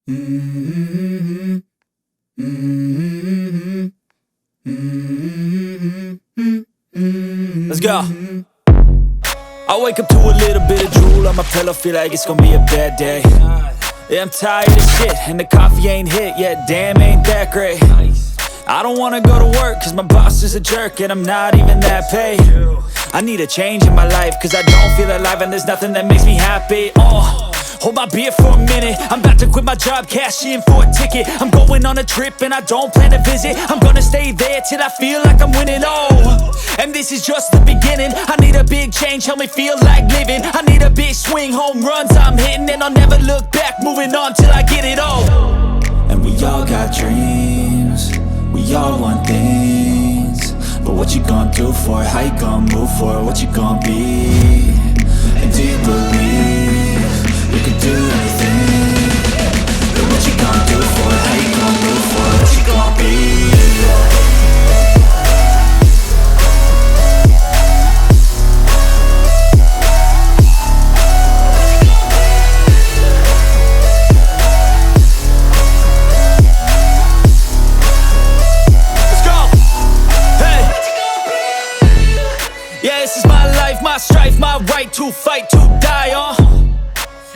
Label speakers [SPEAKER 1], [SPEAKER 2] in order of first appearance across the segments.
[SPEAKER 1] Let's go. I wake up to a little bit of drool on my pillow, feel like it's gonna be a bad day. Yeah, I'm tired of shit, and the coffee ain't hit yet, damn ain't that great. I don't wanna go to work, cause my boss is a jerk, and I'm not even that paid. I need a change in my life, cause I don't feel alive, and there's nothing that makes me happy. Hold my beer for a minute, I'm about to quit my job, cash in for a ticket. I'm going on a trip and I don't plan to visit. I'm gonna stay there till I feel like I'm winning, and this is just the beginning. I need a big change, help me feel like living. I need a big swing, home runs I'm hitting, and I'll never look back, moving on till I get it all. And we all got dreams, we all want things, but what you gonna do for it? How you gonna move for it? What you gonna be? And do you believe you can do anything? But what you gonna do for it? How you gonna move for it? What you gonna be? Let's go! Hey! Yeah, this is my life, my strife, my right to fight, to die,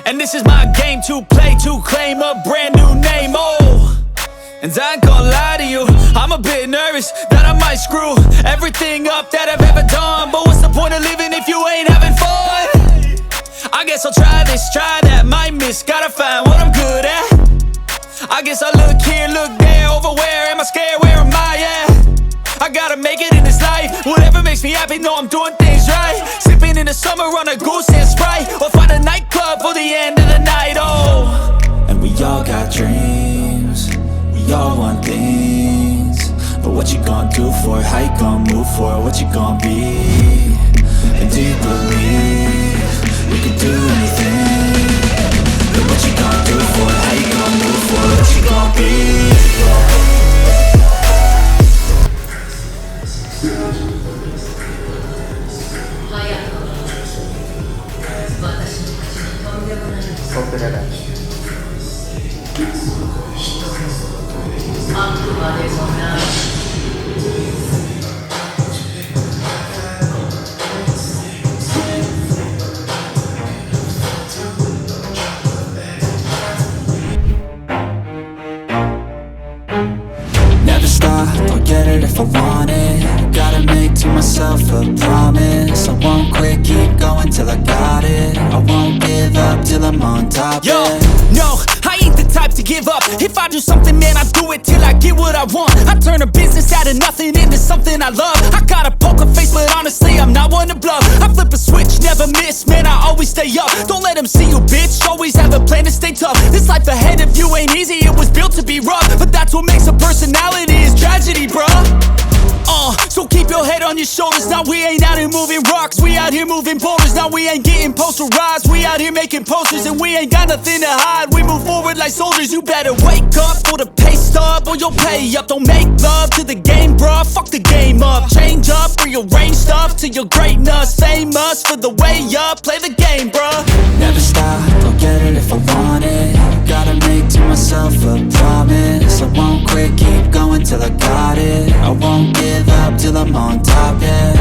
[SPEAKER 1] and this is my game to play, to claim a brand new name, and I ain't gonna lie to you, I'm a bit nervous that I might screw everything up that I've ever done. But what's the point of living if you ain't having fun? I guess I'll try this, try that, might miss, gotta find what I'm good at. I guess I look here, look there, over where am I scared, where am I at? I gotta make it in this life, whatever makes me happy, know I'm doing things right. Sipping in the summer on a goose and Sprite, or find a nightclub for the end of the night, And we all got dreams, we all want things, but what you gonna do for it? How you gonna move for it? What you gonna be? And do you believe you can do anything? But what you gonna do for it? How you gonna move for it? What you gonna be? Never stop, I'll get it if I want it. Gotta make to myself a promise, I won't quit, keep going till I got it. I won't give up till I'm on top. Yo, no, I ain't the type to give up. If I do something, man, I do it till I get what I want. I turn a business out of nothing into something I love. I got a poker face, but honestly, I'm not one to bluff. I flip a switch, never miss, man, I always stay up. Don't let them see you, bitch, always have a plan to stay tough. This life ahead of you ain't easy, it was built to be rough. But that's what makes a personality, is tragedy, bruh. So keep your head on your shoulders. Now we ain't out here moving rocks, we out here moving boulders. Now we ain't getting posterized, we out here making posters. And we ain't got nothing to hide, we move forward like soldiers. You better wake up for the pay stub, or you'll pay up. Don't make love to the game, bruh, fuck the game up. Change up, rearrange stuff to your greatness. Famous for the way up, play the game, bruh. Never stop, I'll get it if I want it. Gotta make to myself a promise, I won't quit, keep going till I got it. I won't give up till I'm on top, yeah.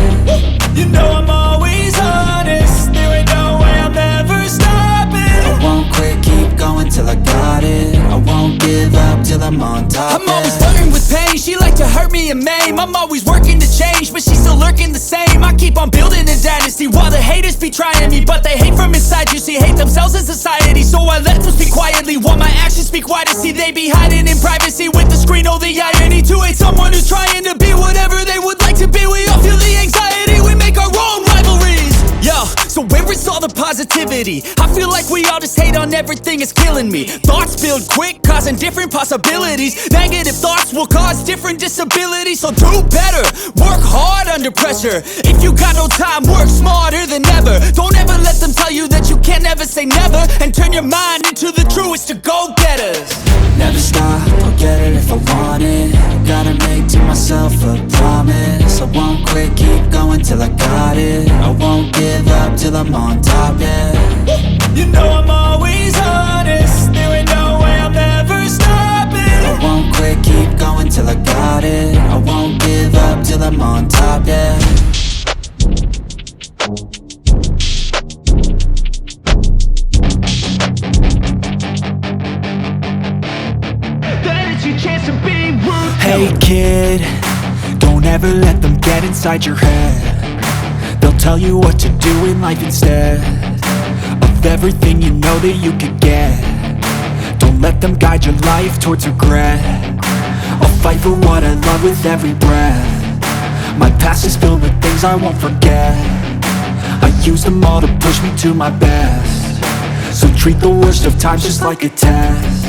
[SPEAKER 1] You know I'm always honest, there ain't no way I'm ever stopping. I won't quit, keep going till I got it. I won't give up till I'm on top, I'm always flirting with pain, she like to hurt me and maim. I'm always working to change, but she's still lurking the same. I keep on building a dynasty while the haters be trying me, but they hate from inside. You see, hate themselves in society, so I let them speak quietly while my actions speak wider. See, they be hiding in privacy with the screen. Oh, the irony to hate someone who's trying to be whatever they would like to be. We all feel the anxiety, we make our own rivalries. Yo, so where is all the positivity? I feel like we all just hate on everything, it's killing me. Thoughts build quick, causing different possibilities. Negative thoughts will cause different disabilities. So do better, work hard under pressure. If you got no time, work smarter than ever. Don't ever let them tell you that you can't never say never, and turn your mind into the truest to go-getters. Never stop, I'll get it if I want it. Gotta make to myself a promise, I won't quit, keep going till I got it. I won't give up till I'm on top, yeah. You know I'm always honest, there ain't no way I'm never
[SPEAKER 2] chance to be ruthless.
[SPEAKER 1] Hey kid, don't ever let them get inside your head. They'll tell you what to do in life instead of everything you know that you could get. Don't let them guide your life towards regret. I'll fight for what I love with every breath. My past is filled with things I won't forget. I use them all to push me to my best. So treat the worst of times just like a test.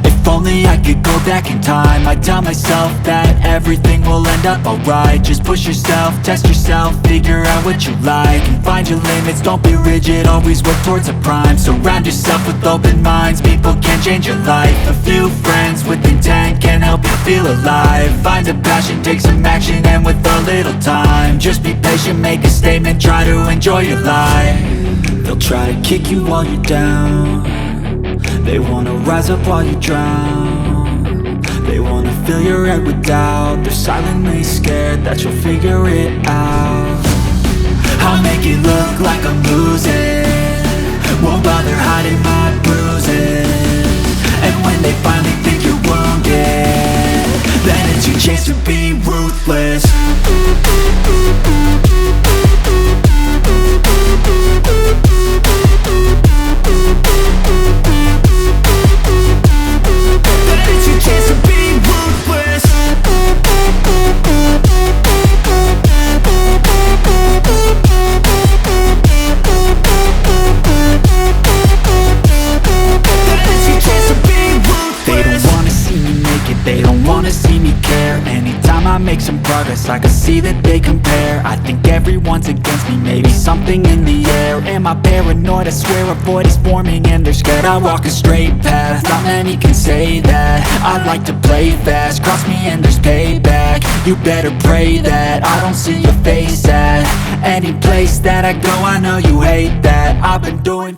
[SPEAKER 1] If only I could go back in time, I'd tell myself that everything will end up alright. Just push yourself, test yourself, figure out what you like, and find your limits, don't be rigid, always work towards a prime. Surround yourself with open minds, people can change your life. A few friends with intent can help you feel alive. Find a passion, take some action, and with a little time, just be patient, make a statement, try to enjoy your life. They'll try to kick you while you're down. They wanna rise up while you drown. They wanna fill your head with doubt. They're silently scared that you'll figure it out. I'll make it look like I'm losing, won't bother hiding my bruises. And when they finally think you're wounded, then it's your chance to be ruthless. They don't wanna see me care. Anytime I make some progress, I can see that they compare. I think everyone's against me, maybe something in the air. Am I paranoid? I swear a void is forming and they're scared. I walk a straight path, not many can say that. I like to play fast, cross me and there's payback. You better pray that I don't see your face at any place that I go. I know you hate that. I've been doing